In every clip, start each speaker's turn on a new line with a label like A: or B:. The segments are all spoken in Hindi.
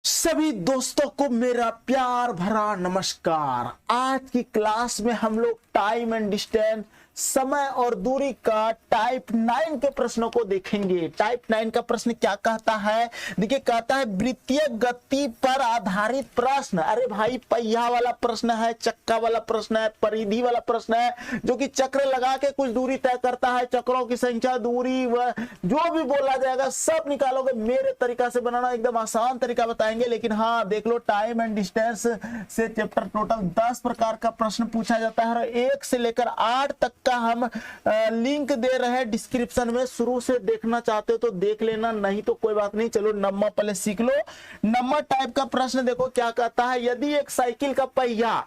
A: सभी दोस्तों को मेरा प्यार भरा नमस्कार। आज की क्लास में हम लोग टाइम एंड डिस्टेंस, समय और दूरी का टाइप 9 के प्रश्नों को देखेंगे। टाइप 9 का प्रश्न क्या कहता है? देखिए, कहता है वृत्तीय गति पर आधारित प्रश्न। अरे भाई, पहिया वाला प्रश्न है, चक्का वाला प्रश्न है, परिधि वाला प्रश्न है, जो कि चक्र लगा के कुछ दूरी तय करता है। चक्रों की संख्या, दूरी, व जो भी बोला जाएगा सब निकालोगे। मेरे तरीका से बनाना एकदम आसान तरीका बताएंगे। लेकिन हाँ, देख लो, टाइम एंड डिस्टेंस से चैप्टर टोटल 10 प्रकार का प्रश्न पूछा जाता है और 1 से लेकर 8 तक का हम लिंक दे रहे हैं डिस्क्रिप्शन में। शुरू से देखना चाहते हो तो देख लेना, नहीं तो कोई बात नहीं। चलो नंबर पहले सीख लो। नंबर टाइप का प्रश्न देखो क्या कहता है। यदि एक साइकिल का पहिया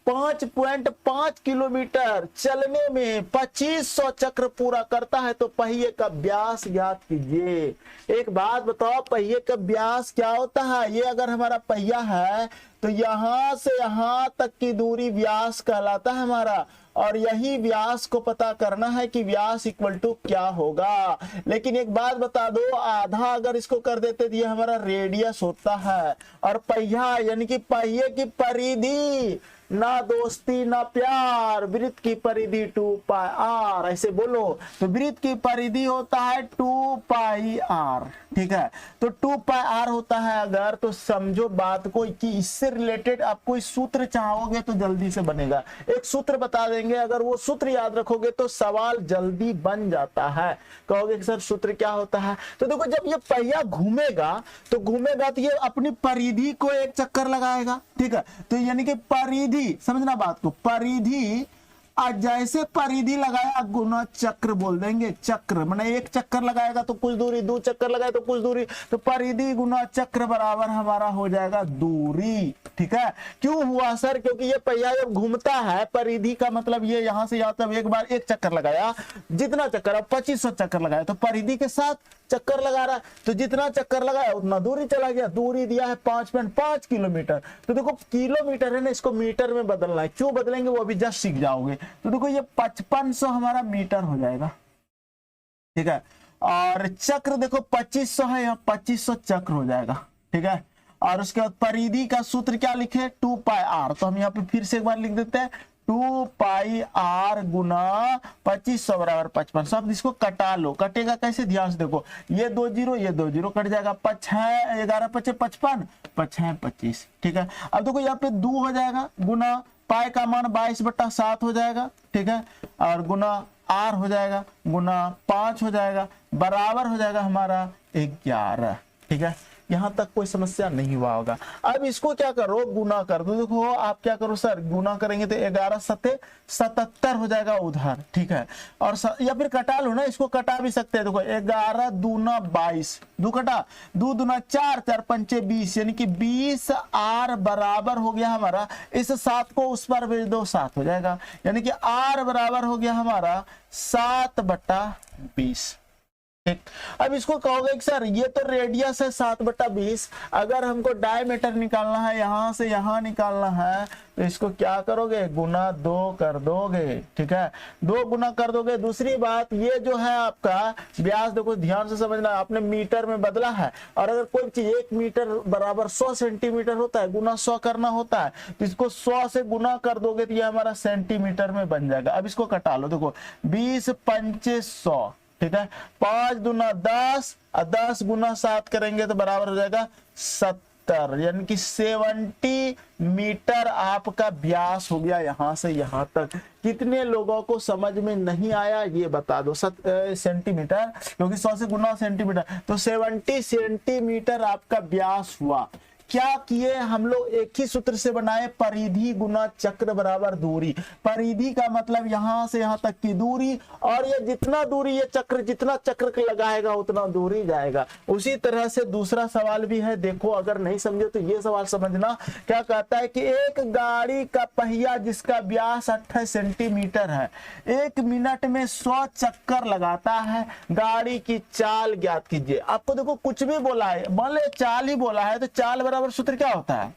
A: 5.5 किलोमीटर चलने में 2500 चक्र पूरा करता है तो पहिए का व्यास ज्ञात कीजिए। एक बात बताओ, पहिए का व्यास क्या होता है? ये अगर हमारा पहिया है तो यहां से यहां तक की दूरी व्यास कहलाता है हमारा, और यही व्यास को पता करना है कि व्यास इक्वल टू क्या होगा। लेकिन एक बात बता दो, आधा अगर इसको कर देते तो ये हमारा रेडियस होता है। और पहिया यानी कि पहिए की परिधि, ना दोस्ती ना प्यार, वृत्त की परिधि 2 पाई आर। ऐसे बोलो तो वृत्त की परिधि होता है 2 पाई आर। ठीक है, तो 2 पाई आर होता है अगर, तो समझो बात को कि इससे रिलेटेड आप कोई सूत्र चाहोगे तो जल्दी से बनेगा। एक सूत्र बता देंगे, अगर वो सूत्र याद रखोगे तो सवाल जल्दी बन जाता है। कहोगे कि सर सूत्र क्या होता है? तो देखो, जब ये पहिया घूमेगा तो ये अपनी परिधि को एक चक्कर लगाएगा। ठीक है, तो यानी कि परिधि, समझना बात को, परिधि जैसे परिधि लगाया गुना चक्र बोल देंगे। चक्र माने एक चक्कर लगाएगा तो कुछ दूरी, 2 चक्कर लगाए तो कुछ दूरी, तो परिधि गुना चक्र बराबर हमारा हो जाएगा दूरी। ठीक है, क्यों हुआ सर? क्योंकि ये पहिया जब घूमता है, परिधि का मतलब ये यहां से यहां तक एक बार एक चक्कर लगाया, जितना चक्कर, अब 2500 चक्कर लगाया तो परिधि के साथ चक्कर लगा रहा है, तो जितना चक्कर लगाया उतना दूरी चला गया। दूरी दिया है 5.5 किलोमीटर। तो देखो, किलोमीटर है ना, इसको मीटर में बदलना है। क्यों बदलेंगे वो अभी जस्ट सीख जाओगे। तो देखो, ये 5500 हमारा मीटर हो जाएगा। ठीक है, और चक्र देखो 2500 है, यहाँ 2500 चक्र हो जाएगा। ठीक है, और उसके बाद परिधि का सूत्र क्या लिखे? 2 पाई आर। तो हम यहाँ पे फिर से एक बार लिख देते हैं, 2 पाई आर गुना 2500 बराबर 5500। अब इसको कटा लो। कटेगा कैसे? ध्यान से देखो, ये 2 जीरो, ये 2 जीरो कट जाएगा। 11 पचे 55, 5 25। ठीक है, अब देखो यहाँ पे 2 हो जाएगा, गुना पाई का मान 22/7 हो जाएगा। ठीक है, और गुना आर हो जाएगा, गुना 5 हो जाएगा, बराबर हो जाएगा हमारा 11। ठीक है, यहां तक कोई समस्या नहीं हुआ होगा। अब इसको क्या करो, गुना कर दो। देखो, आप क्या करो सर, गुना करेंगे तो 11 सते 77 हो जाएगा उधर। ठीक है, और या फिर कटा लो ना, इसको कटा भी सकते हैं। देखो, 11 दूना 22, 2 कटा, 2 दूना 4, 4 पंचे 20, यानी कि 20 आर बराबर हो गया हमारा। इस 7 को उस पर भेज दो, 7 हो जाएगा, यानी कि आर बराबर हो गया हमारा 7/20। ठीक, अब इसको कहोगे कि सर ये तो रेडियस है 7/20, अगर हमको डायमीटर निकालना है, यहां से यहां निकालना है, तो इसको क्या करोगे? गुना 2 कर दोगे। ठीक है, 2 गुना कर दोगे। दूसरी बात, ये जो है आपका व्यास, देखो ध्यान से समझना, आपने मीटर में बदला है, और अगर कोई चीज 1 मीटर बराबर 100 सेंटीमीटर होता है, गुना 100 करना होता है, तो इसको 100 से गुना कर दोगे तो ये हमारा सेंटीमीटर में बन जाएगा। अब इसको कटा लो। देखो, 20 पंचे 100। ठीक है, 5 दूना 10, 10 गुना 7 करेंगे तो बराबर हो जाएगा 70, यानी कि 70 मीटर आपका व्यास हो गया यहां से यहां तक। कितने लोगों को समझ में नहीं आया ये बता दो। सेंटीमीटर, क्योंकि 100 से गुना सेंटीमीटर, तो 70 सेंटीमीटर आपका व्यास हुआ। क्या किए हम लोग? एक ही सूत्र से बनाए, परिधि गुना चक्र बराबर दूरी। परिधि का मतलब यहां से यहां तक की दूरी, और ये जितना दूरी ये चक्र, जितना चक्र लगाएगा उतना दूरी जाएगा। उसी तरह से दूसरा सवाल भी है, देखो अगर नहीं समझे तो ये सवाल समझना। क्या कहता है कि एक गाड़ी का पहिया जिसका व्यास 28 सेंटीमीटर है, 1 मिनट में 100 चक्कर लगाता है, गाड़ी की चाल ज्ञात कीजिए। आपको देखो कुछ भी बोला है, मान लो चाल ही बोला है, तो चाल बराबर सूत्र क्या होता है?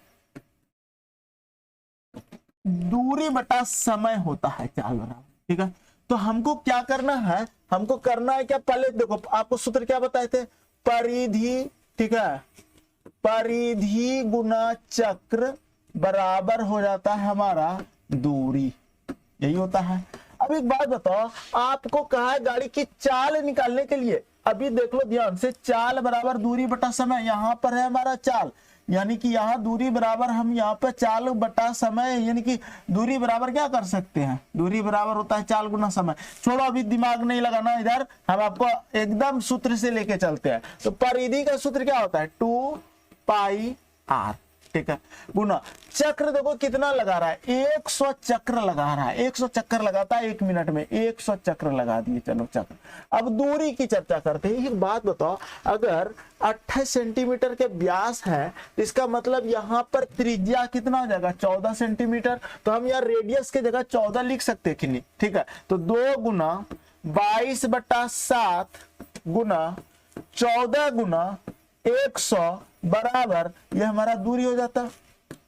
A: दूरी बटा समय होता है चाल बराबर। ठीक है, तो हमको क्या करना है? हमको करना है क्या? पहले देखो, आपको सूत्र क्या बताए थे? परिधि, ठीक है, परिधि गुना चक्र बराबर हो जाता है हमारा दूरी, यही होता है। अब एक बात बताओ, आपको कहा है गाड़ी की चाल निकालने के लिए, अभी देख लो ध्यान से, चाल बराबर दूरी बटा समय, यहाँ पर है हमारा चाल, यानी कि यहाँ दूरी बराबर, हम यहाँ पे चाल बटा समय, यानी कि दूरी बराबर क्या कर सकते हैं, दूरी बराबर होता है चाल गुना समय। छोड़ो अभी दिमाग नहीं लगाना इधर, हम आपको एकदम सूत्र से लेके चलते हैं। तो परिधि का सूत्र क्या होता है, 2πr, ठीक है, गुना चक्र, देखो कितना लगा रहा है, 100 चक्र लगा रहा है, 100 चक्र लगाता है 1 मिनट में, 100 चक्र लगा दिए, चलो चक्र। अब दूरी की चर्चा करते हैं। एक बात बताओ, अगर 28 सेंटीमीटर के व्यास है, इसका मतलब यहाँ पर त्रिज्या कितना हो जाएगा, 14 सेंटीमीटर। तो हम यहाँ रेडियस की जगह 14 लिख सकते हैं कि नहीं, ठीक है। तो 2 गुना 22/7 गुना 14 गुना 100 बराबर, ये हमारा दूरी हो जाता,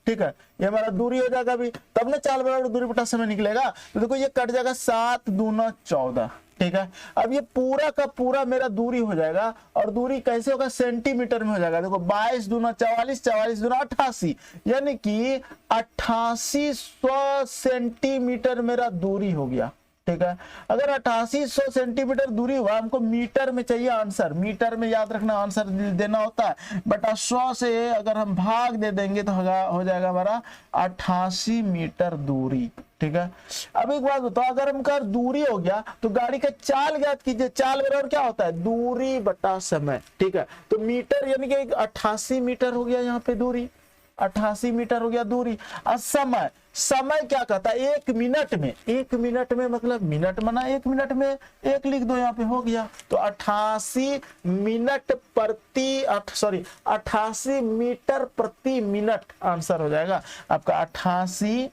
A: ठीक है, ये हमारा दूरी हो जाएगा अभी, तब ना चाल बराबर दूरी बटा समय निकलेगा। तो देखो ये कट जाएगा, 7 दूना 14, ठीक है। अब ये पूरा का पूरा मेरा दूरी हो जाएगा, और दूरी कैसे होगा, सेंटीमीटर में हो जाएगा। देखो 22 दूना 44, 44 दूना 88, यानी कि 8800 सेंटीमीटर मेरा दूरी हो गया, ठीक है। अगर 8800 सेंटीमीटर दूरी हुआ, हमको मीटर में चाहिए आंसर, मीटर में याद रखना आंसर देना होता है, बटा 100 से अगर हम भाग दे देंगे तो हो जाएगा हमारा 88 मीटर दूरी, ठीक है। अब एक बात बताओ, अगर हम कर दूरी हो गया तो गाड़ी का चाल ज्ञात कीजिए, चाल बराबर क्या होता है, दूरी बटा समय, ठीक है। तो मीटर यानी कि 88 मीटर हो गया यहाँ पे दूरी, 88 मीटर हो गया दूरी। और समय, समय क्या कहता है, 1 मिनट में, 1 मिनट में मतलब मिनट मना 1 मिनट में 1 लिख दो, यहाँ पे हो गया। तो 88 मिनट प्रति 88 मीटर प्रति मिनट आंसर हो जाएगा आपका, 88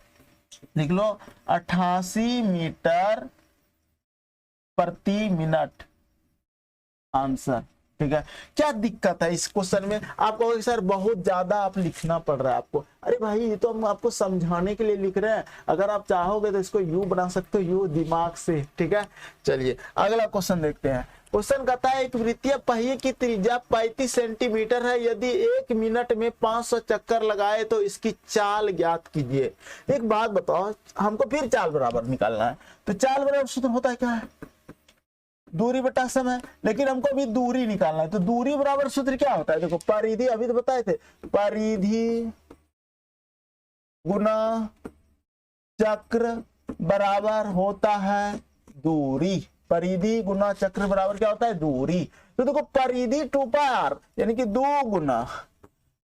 A: लिख लो, 88 मीटर प्रति मिनट आंसर, ठीक है। क्या दिक्कत है इस क्वेश्चन में, आपको सर बहुत ज्यादा आप लिखना पड़ रहा है आपको, अरे भाई ये तो हम आपको समझाने के लिए लिख रहे हैं, अगर आप चाहोगे तो इसको यू बना सकते हो, यू दिमाग से, ठीक है। चलिए अगला क्वेश्चन देखते हैं। क्वेश्चन कहता है, एक वृत्तीय पहिए की त्रिज्या 35 सेंटीमीटर है, यदि 1 मिनट में 500 चक्कर लगाए तो इसकी चाल ज्ञात कीजिए। एक बात बताओ, हमको फिर चाल बराबर निकालना है, तो चाल बराबर सूत्र होता है क्या है, दूरी बटा समय, लेकिन हमको अभी दूरी निकालना है। तो दूरी बराबर सूत्र क्या होता है, देखो परिधि, अभी तो बताए थे, परिधि गुना चक्र बराबर होता है दूरी, परिधि गुना चक्र बराबर क्या होता है, दूरी। तो देखो परिधि 2πr, यानी कि 2 गुना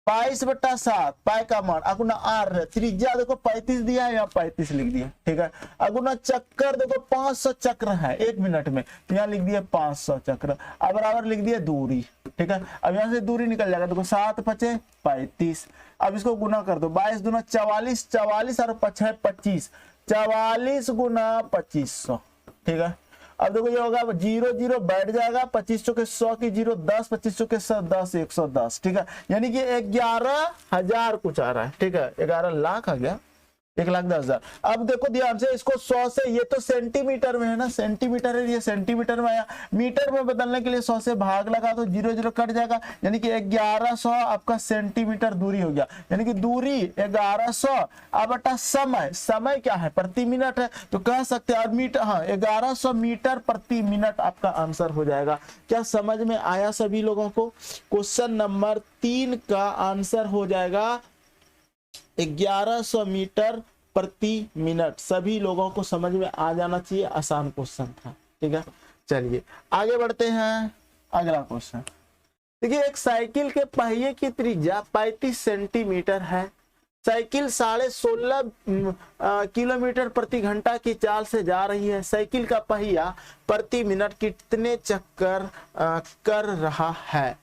A: 22/7, पाई का मान अगुना r, त्रिज्या देखो 35 दिया है, यहाँ 35 लिख दिया, ठीक है। अगुना चक्कर देखो 500 चक्र है 1 मिनट में, तो यहाँ लिख दिया 500 चक्र, अब बराबर लिख दिया दूरी, ठीक है। अब यहाँ से दूरी निकल जाएगा, देखो 7 5 35, अब इसको गुना कर दो, 22 दूना 44, 44 और 5 25, 44 गुना 2500, ठीक है। अब देखो ये होगा 0 0 बैठ जाएगा, 25 चौके 100 की 0 10, 25 चौके 10 110, ठीक है। यानी कि 11,000 कुछ आ रहा है, ठीक है, 11 लाख आ गया, 1,10,000। अब देखो ध्यान से, इसको 100 से, ये तो सेंटीमीटर में है ना, सेंटीमीटर है, ये सेंटीमीटर में आया, मीटर में बदलने के लिए 100 से भाग लगा तो 0 0 कट जाएगा, यानी कि 1100 आपका सेंटीमीटर दूरी हो गया, यानी कि दूरी 1100। अब बटा समय, समय क्या है, प्रति मिनट है, तो कह सकते हैं मीटर, हाँ 1100 मीटर प्रति मिनट आपका आंसर हो जाएगा। क्या समझ में आया सभी लोगों को? क्वेश्चन नंबर 3 का आंसर हो जाएगा 1100 मीटर प्रति मिनट। सभी लोगों को समझ में आ जाना चाहिए, आसान क्वेश्चन था, ठीक है। चलिए आगे बढ़ते हैं, अगला क्वेश्चन देखिए। एक साइकिल के पहिए की त्रिज्या 35 सेंटीमीटर है, साइकिल 16.5 किलोमीटर प्रति घंटा की चाल से जा रही है, साइकिल का पहिया प्रति मिनट कितने चक्कर कर रहा है?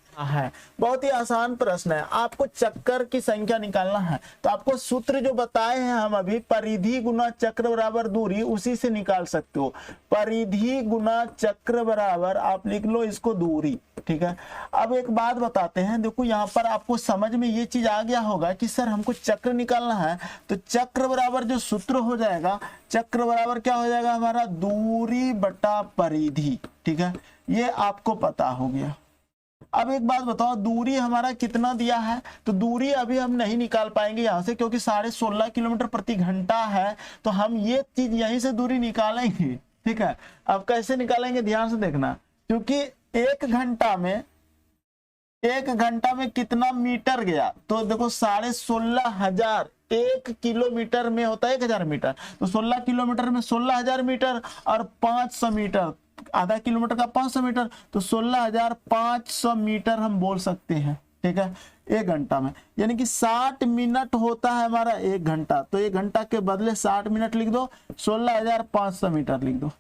A: बहुत ही आसान प्रश्न है, आपको चक्कर की संख्या निकालना है, तो आपको सूत्र जो बताए हैं हम अभी, परिधि गुना चक्र बराबर दूरी, उसी से निकाल सकते हो। परिधि गुना चक्र बराबर आप लिख लो इसको दूरी, ठीक है। अब एक बात बताते हैं, देखो यहाँ पर आपको समझ में ये चीज आ गया होगा कि सर हमको चक्र निकालना है, तो चक्र बराबर जो सूत्र हो जाएगा, चक्र बराबर क्या हो जाएगा हमारा, दूरी बटा परिधि, ठीक है। ये आपको पता हो गया, अब एक बात बताओ, दूरी हमारा कितना दिया है? तो दूरी अभी हम नहीं निकाल पाएंगे यहाँ से, क्योंकि 16.5 किलोमीटर प्रति घंटा है, तो हम ये चीज यहीं से दूरी निकालेंगे। ठीक है, अब कैसे निकालेंगे ध्यान से देखना, क्योंकि एक घंटा में कितना मीटर गया, तो देखो 16,500, 1 किलोमीटर में होता है 1000 मीटर, तो 16 किलोमीटर में 16,000 मीटर और 500 मीटर, आधा किलोमीटर का 500 मीटर, तो 16,500 मीटर हम बोल सकते हैं। ठीक है, 1 घंटा में, यानी कि 60 मिनट होता है हमारा 1 घंटा, तो 1 घंटा के बदले 60 मिनट लिख दो, 16,500 मीटर लिख दो।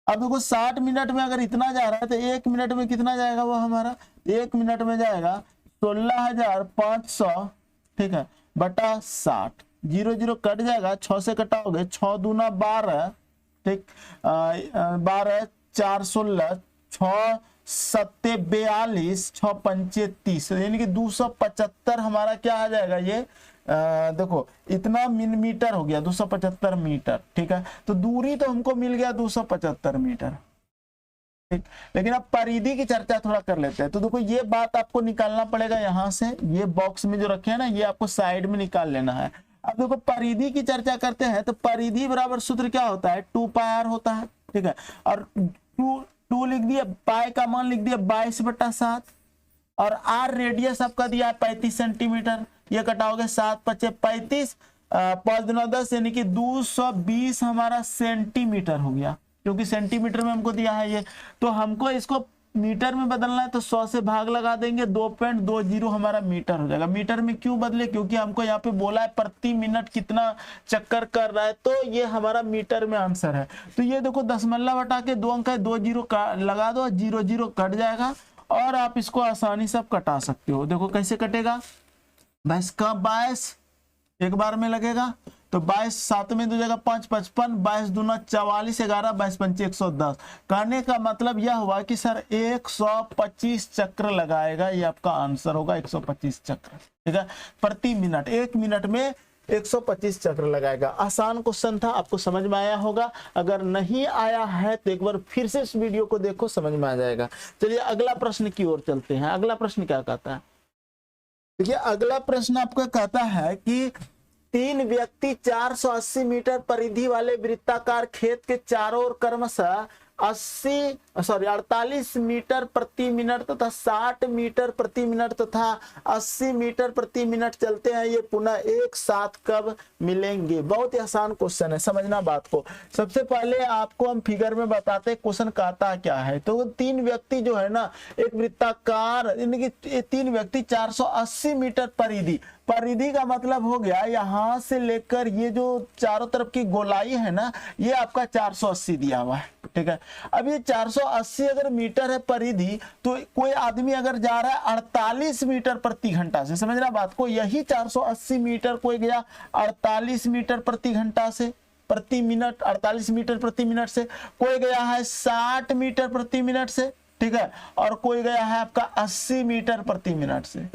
A: अब देखो 60 मिनट में अगर इतना जा रहा है तो 1 मिनट में कितना जाएगा वो हमारा, 1 मिनट में जाएगा 16,500, ठीक है, बटा 60, 0 0 कट जाएगा, 6 से कटाओगे, 6 दूना 12, ठीक, 12 4 16, 6 7 42, 6 5 30, यानी कि 275 हमारा क्या आ जाएगा ये, देखो इतना मीटर हो गया, 275 मीटर। ठीक है, तो दूरी तो हमको मिल गया 275 मीटर। ठीक, लेकिन अब परिधि की चर्चा थोड़ा कर लेते हैं। तो देखो ये बात आपको निकालना पड़ेगा यहाँ से, ये बॉक्स में जो रखे हैं ना, ये आपको साइड में निकाल लेना है। अब देखो परिधि की चर्चा करते हैं, तो परिधि बराबर सूत्र क्या होता है, 2πr होता है। ठीक है, और 2 लिख दिया, पाई का मान लिख दिया 22/7, और आर रेडियस आपका दिया है 35 सेंटीमीटर, ये कटाओगे 7 5 35, 5 दूना 10, यानी कि 220 हमारा सेंटीमीटर हो गया, क्योंकि सेंटीमीटर में हमको दिया है ये। तो हमको इसको मीटर में बदलना है, तो 100 से भाग लगा देंगे, 2.20 हमारा मीटर हो जाएगा। मीटर में क्यों बदले, क्योंकि हमको यहाँ पे बोला है प्रति मिनट कितना चक्कर कर रहा है, तो ये हमारा मीटर में आंसर है। तो ये देखो 10 बटा के 2 अंक है, 2 0 लगा दो, 0 0 कट जाएगा, और आप इसको आसानी से कटा सकते हो। देखो कैसे कटेगा, 22 का 22 एक बार में लगेगा, तो 22 7 में 2 जगह 5 55, 22 दूना 44, 11 22 5 110। कहने का मतलब यह हुआ कि सर 125 चक्र लगाएगा, ये आपका आंसर होगा 125 चक्र। ठीक है, प्रति मिनट, 1 मिनट में 125 चक्र लगाएगा। आसान क्वेश्चन था, आपको समझ में आया होगा। अगर नहीं आया है तो एक बार फिर से इस वीडियो को देखो, समझ में आ जाएगा। चलिए अगला प्रश्न की ओर चलते हैं। अगला प्रश्न क्या कहता है, देखिए अगला प्रश्न आपका कहता है कि 3 व्यक्ति 480 मीटर परिधि वाले वृत्ताकार खेत के चारों ओर क्रमशः 48 मीटर प्रति मिनट तथा 60 मीटर प्रति मिनट तथा 80 मीटर प्रति मिनट चलते हैं, ये पुनः एक साथ कब मिलेंगे। बहुत ही आसान क्वेश्चन है, समझना बात को। सबसे पहले आपको हम फिगर में बताते हैं क्वेश्चन कहता क्या है। तो 3 व्यक्ति जो है ना, एक वृत्ताकार, यानी कि 3 व्यक्ति 480 मीटर परिधि, परिधि का मतलब हो गया यहां से लेकर ये जो चारों तरफ की गोलाई है ना, ये आपका 480 दिया हुआ है। ठीक है, अब ये 480 अगर मीटर है परिधि, तो कोई आदमी अगर जा रहा है 48 मीटर प्रति घंटा से, समझना बात को, यही 480 मीटर कोई गया 48 मीटर प्रति घंटा से, प्रति मिनट 48 मीटर प्रति मिनट से, कोई गया है 60 मीटर प्रति मिनट से, ठीक है, और कोई गया है आपका 80 मीटर प्रति मिनट से।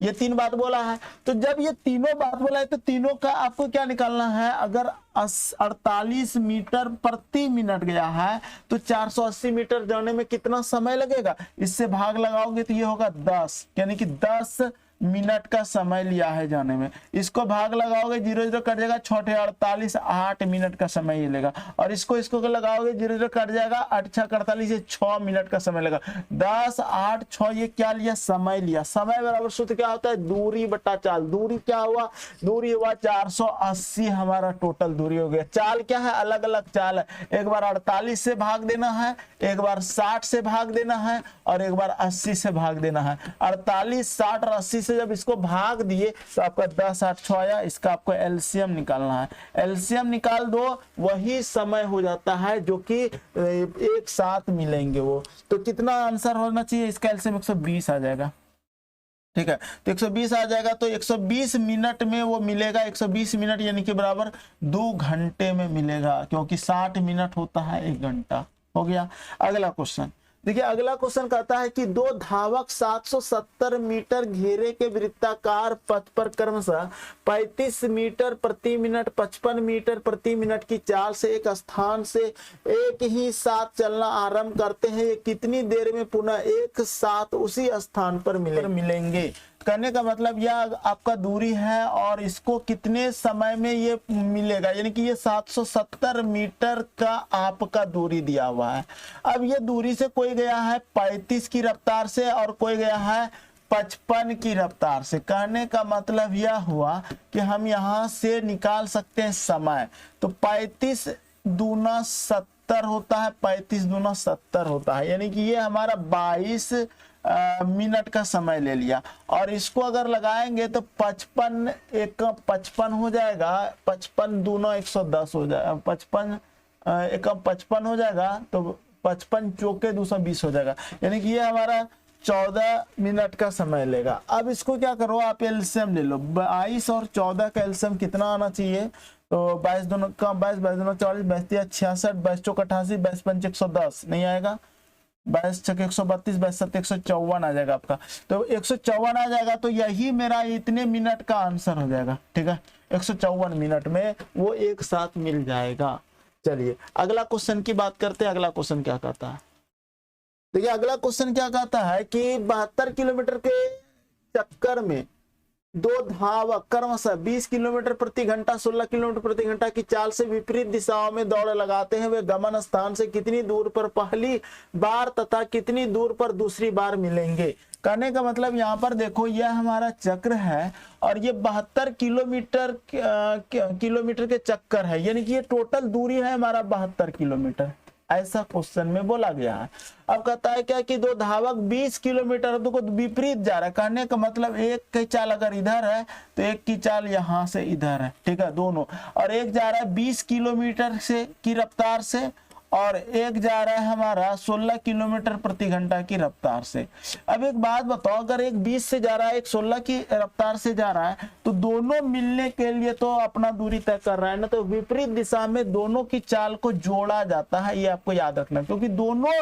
A: ये 3 बात बोला है। तो जब ये तीनों बात बोला है, तो तीनों का आपको क्या निकालना है, अगर 48 मीटर प्रति मिनट गया है तो 480 मीटर जाने में कितना समय लगेगा, इससे भाग लगाओगे तो ये होगा 10, यानी कि 10 मिनट का समय लिया है जाने में। इसको भाग लगाओगे, 0 0 कट जाएगा, 6 48, 8 मिनट का समय ये लेगा, और इसको लगाओगे, 0 0 कट जाएगा, 8 6 48, 6 मिनट का समय लेगा। 10 8 6 ये क्या लिया, समय लिया। समय बराबर सूत्र क्या होता है, दूरी बटा चाल। दूरी क्या हुआ, दूरी हुआ 480, हमारा टोटल दूरी हो गया। चाल क्या है, अलग अलग चाल है, एक बार 48 से भाग देना है, एक बार 60 से भाग देना है, और एक बार 80 से भाग देना है। 48 60 और 80 जब इसको भाग दिए तो आपका 10 8 6 आया, इसका आपको एलसीएम निकालना है। एलसीएम निकाल दो, वही समय हो जाता है जो कि एक साथ मिलेंगे वो। तो कितना आंसर होना चाहिए, इसका एलसीएम 120 आ जाएगा। ठीक है, तो 120 आ जाएगा, तो 120 मिनट में वो मिलेगा। 120 मिनट यानी कि बराबर 2 घंटे में मिलेगा, क्योंकि 60 मिनट होता है 1 घंटा। हो गया। अगला क्वेश्चन देखिए अगला क्वेश्चन कहता है कि दो धावक 770 मीटर घेरे के वृत्ताकार पथ पर क्रमशः 35 मीटर प्रति मिनट 55 मीटर प्रति मिनट की चाल से एक स्थान से एक ही साथ चलना आरंभ करते हैं, ये कितनी देर में पुनः एक साथ उसी स्थान पर मिलेंगे। कहने का मतलब यह आपका दूरी है और इसको कितने समय में ये मिलेगा, यानी कि ये 770 मीटर का आपका दूरी दिया हुआ है। अब ये दूरी से कोई गया है 35 की रफ्तार से और कोई गया है 55 की रफ्तार से। कहने का मतलब यह हुआ कि हम यहाँ से निकाल सकते हैं समय, तो 35 दूना 70 होता है, 35 दूना 70 होता है, यानी कि ये हमारा 22 मिनट का समय ले लिया। और इसको अगर लगाएंगे तो 55 एक 55 हो जाएगा, 55 दूना 110 हो जाएगा, 55 एक 55 हो जाएगा, तो 55 चौके 220 हो जाएगा, यानी कि ये हमारा 14 मिनट का समय लेगा। अब इसको क्या करो, आप एलसीएम ले लो, 22 और 14 का एलसीएम कितना आना चाहिए, तो 22 दोनों का 22, 22 दोनों 40, 22 66, 22 चौक 88, 22 पंच 110 नहीं आएगा, 22 छक 132, 22 7 154 आ जाएगा आपका, तो 154 आ जाएगा। तो यही मेरा इतने मिनट का आंसर हो जाएगा, ठीक है, 154 मिनट में वो एक साथ मिल जाएगा। चलिए अगला क्वेश्चन की बात करते हैं। अगला क्वेश्चन क्या कहता है, देखिए अगला क्वेश्चन क्या कहता है कि 72 किलोमीटर के चक्कर में दो धावक क्रमशः 20 किलोमीटर प्रति घंटा 16 किलोमीटर प्रति घंटा की चाल से विपरीत दिशाओं में दौड़ लगाते हैं। वे गमन स्थान से कितनी दूर पर पहली बार तथा कितनी दूर पर दूसरी बार मिलेंगे। कहने का मतलब यहाँ पर देखो, यह हमारा चक्र है और ये 72 किलोमीटर के चक्कर है, यानी कि ये टोटल दूरी है हमारा 72 किलोमीटर, ऐसा क्वेश्चन में बोला गया है। अब कहता है क्या कि दो धावक 20 किलोमीटर को विपरीत जा रहा है। कहने का मतलब एक की चाल अगर इधर है तो एक की चाल यहां से इधर है, ठीक है, दोनों, और एक जा रहा है 20 किलोमीटर से की रफ्तार से और एक जा रहा है हमारा 16 किलोमीटर प्रति घंटा की रफ्तार से। अब एक बात बताओ, अगर एक 20 से जा रहा है एक 16 की रफ्तार से जा रहा है, तो दोनों मिलने के लिए तो अपना दूरी तय कर रहा है ना, तो विपरीत दिशा में दोनों की चाल को जोड़ा जाता है, ये आपको याद रखना, क्योंकि दोनों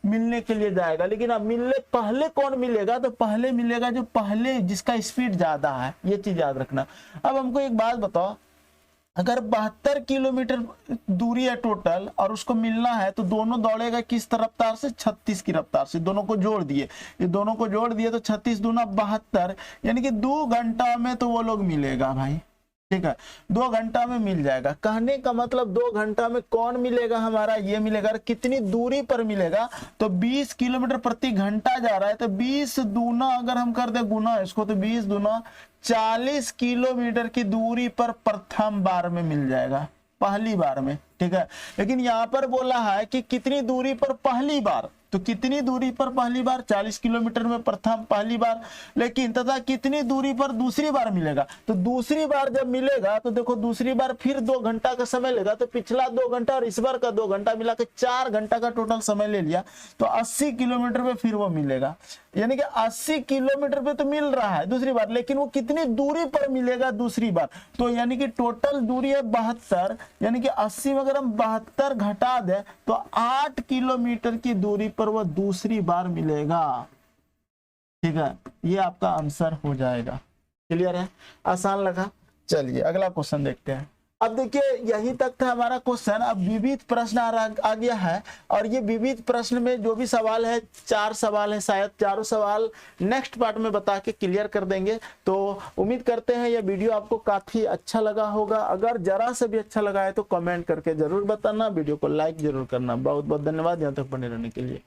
A: मिलने के लिए जाएगा। लेकिन अब मिलने पहले कौन मिलेगा, तो पहले मिलेगा जो पहले जिसका स्पीड ज्यादा है, ये चीज याद रखना। अब हमको एक बात बताओ, अगर 72 किलोमीटर दूरी है टोटल और उसको मिलना है, तो दोनों दौड़ेगा किस रफ्तार से, 36 की रफ्तार से। दोनों को जोड़ दिए, ये दोनों को जोड़ दिए तो 36 दूना 72, यानी कि 2 घंटा में तो वो लोग मिलेगा भाई, ठीक है, 2 घंटा में मिल जाएगा। कहने का मतलब 2 घंटा में कौन मिलेगा हमारा, ये मिलेगा। कितनी दूरी पर मिलेगा, तो 20 किलोमीटर प्रति घंटा जा रहा है, तो 20 दूना अगर हम कर दे गुना इसको, तो 20 दूना 40 किलोमीटर की दूरी पर प्रथम बार में मिल जाएगा, पहली बार में, ठीक है। लेकिन यहाँ पर बोला है कि कितनी दूरी पर पहली बार, तो कितनी दूरी पर पहली बार, 40 किलोमीटर में प्रथम पहली बार, लेकिन तथा कितनी दूरी पर दूसरी बार मिलेगा, तो दूसरी बार जब मिलेगा तो देखो दूसरी बार फिर 2 घंटा का समय लेगा, तो पिछला 2 घंटा और इस बार का 2 घंटा मिला के 4 घंटा का टोटल समय ले लिया, तो 80 किलोमीटर पे फिर वो मिलेगा, यानी कि 80 किलोमीटर पे तो मिल रहा है दूसरी बार, लेकिन वो कितनी दूरी पर मिलेगा दूसरी बार, तो यानी कि टोटल दूरी है 72, यानी कि 80 में अगर हम 72 घटा दें तो 8 किलोमीटर की दूरी पर वो दूसरी बार मिलेगा, ठीक है, ये आपका आंसर हो जाएगा। क्लियर है, आसान लगा। चलिए अगला क्वेश्चन देखते हैं। अब देखिए यही तक था हमारा क्वेश्चन। अब विविध प्रश्न आ गया है, और ये विविध प्रश्न में जो भी सवाल है, 4 सवाल है, शायद चारों सवाल नेक्स्ट पार्ट में बता के क्लियर कर देंगे। तो उम्मीद करते हैं यह वीडियो आपको काफी अच्छा लगा होगा। अगर जरा से भी अच्छा लगा है तो कमेंट करके जरूर बताना, वीडियो को लाइक जरूर करना। बहुत बहुत धन्यवाद यहाँ तक बने रहने के लिए।